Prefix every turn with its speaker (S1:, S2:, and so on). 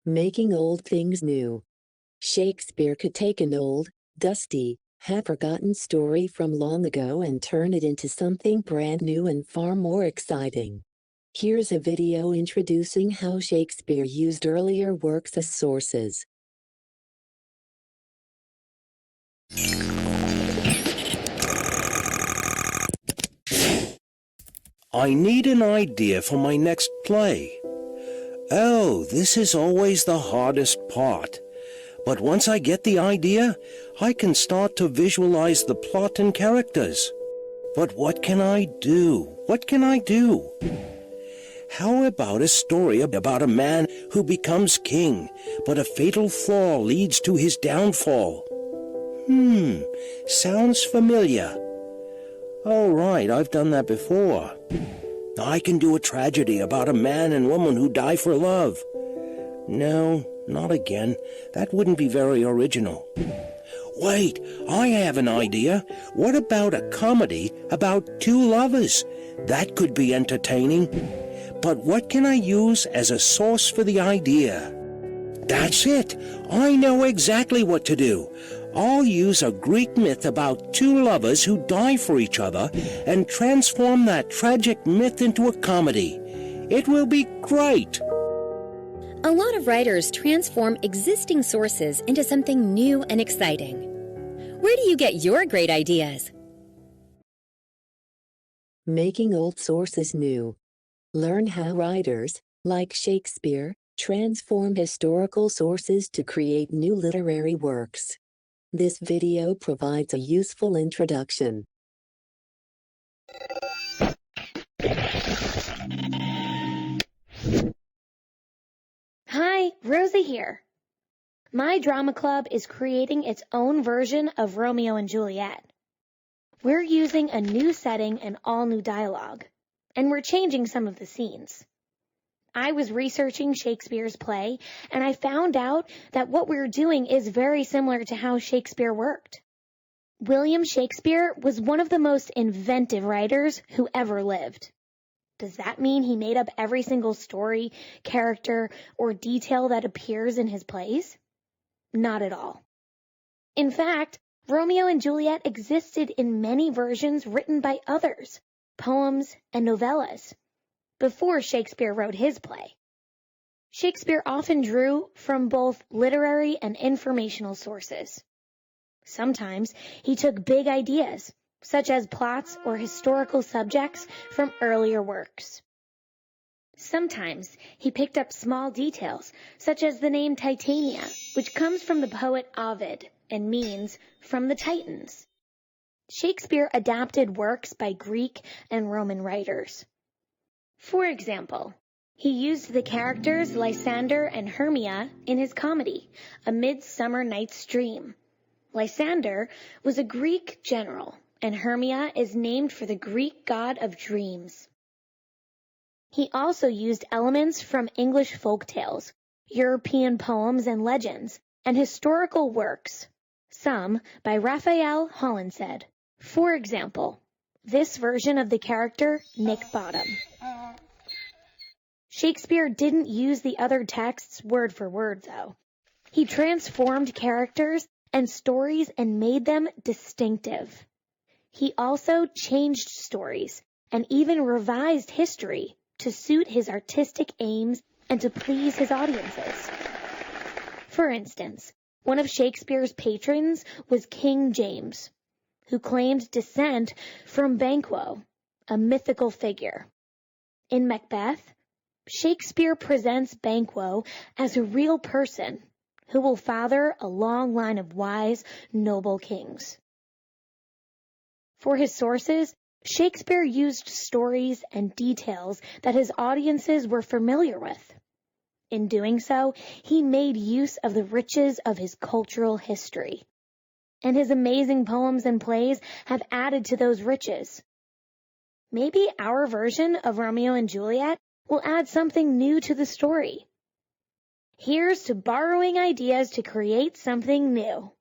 S1: Making old things new. Shakespeare could take an old, dusty, half-forgotten story from long ago and turn it into something brand new and far more exciting. Here's a video introducing how Shakespeare used earlier works as sources.
S2: I need an idea for my next play. Oh, this is always the hardest part. But once I get the idea, I can start to visualize the plot and characters. But what can I do? What can I do? How about a story about a man who becomes king, but a fatal flaw leads to his downfall? Sounds familiar. Oh, right, I've done that before. I can do a tragedy about a man and woman who die for love. No, not again. That wouldn't be very original. Wait, I have an idea. What about a comedy about two lovers? That could be entertaining. But what can I use as a source for the idea? That's it. I know exactly what to do. I'll use a Greek myth about two lovers who die for each other and transform that tragic myth into a comedy. It will be great.
S3: A lot of writers transform existing sources into something new and exciting. Where do you get your great ideas?
S1: Making old sources new. Learn how writers, like Shakespeare, transform historical sources to create new literary works. This video provides a useful introduction.
S4: Hi, Rosie here. My drama club is creating its own version of Romeo and Juliet. We're using a new setting and all new dialogue, and we're changing some of the scenes. I was researching Shakespeare's play, and I found out that what we're doing is very similar to how Shakespeare worked. William Shakespeare was one of the most inventive writers who ever lived. Does that mean he made up every single story, character, or detail that appears in his plays? Not at all. In fact, Romeo and Juliet existed in many versions written by others, poems and novellas, before Shakespeare wrote his play. Shakespeare often drew from both literary and informational sources. Sometimes he took big ideas, such as plots or historical subjects from earlier works. Sometimes he picked up small details, such as the name Titania, which comes from the poet Ovid and means from the Titans. Shakespeare adapted works by Greek and Roman writers. For example, he used the characters Lysander and Hermia in his comedy, A Midsummer Night's Dream. Lysander was a Greek general, and Hermia is named for the Greek god of dreams. He also used elements from English folk tales, European poems and legends, and historical works, some by Raphael Holinshed. For example, this version of the character Nick Bottom. Shakespeare didn't use the other texts word for word, though. He transformed characters and stories and made them distinctive. He also changed stories and even revised history to suit his artistic aims and to please his audiences. For instance, one of Shakespeare's patrons was King James, who claimed descent from Banquo, a mythical figure. In Macbeth, Shakespeare presents Banquo as a real person who will father a long line of wise, noble kings. For his sources, Shakespeare used stories and details that his audiences were familiar with. In doing so, he made use of the riches of his cultural history. And his amazing poems and plays have added to those riches. Maybe our version of Romeo and Juliet will add something new to the story. Here's to borrowing ideas to create something new.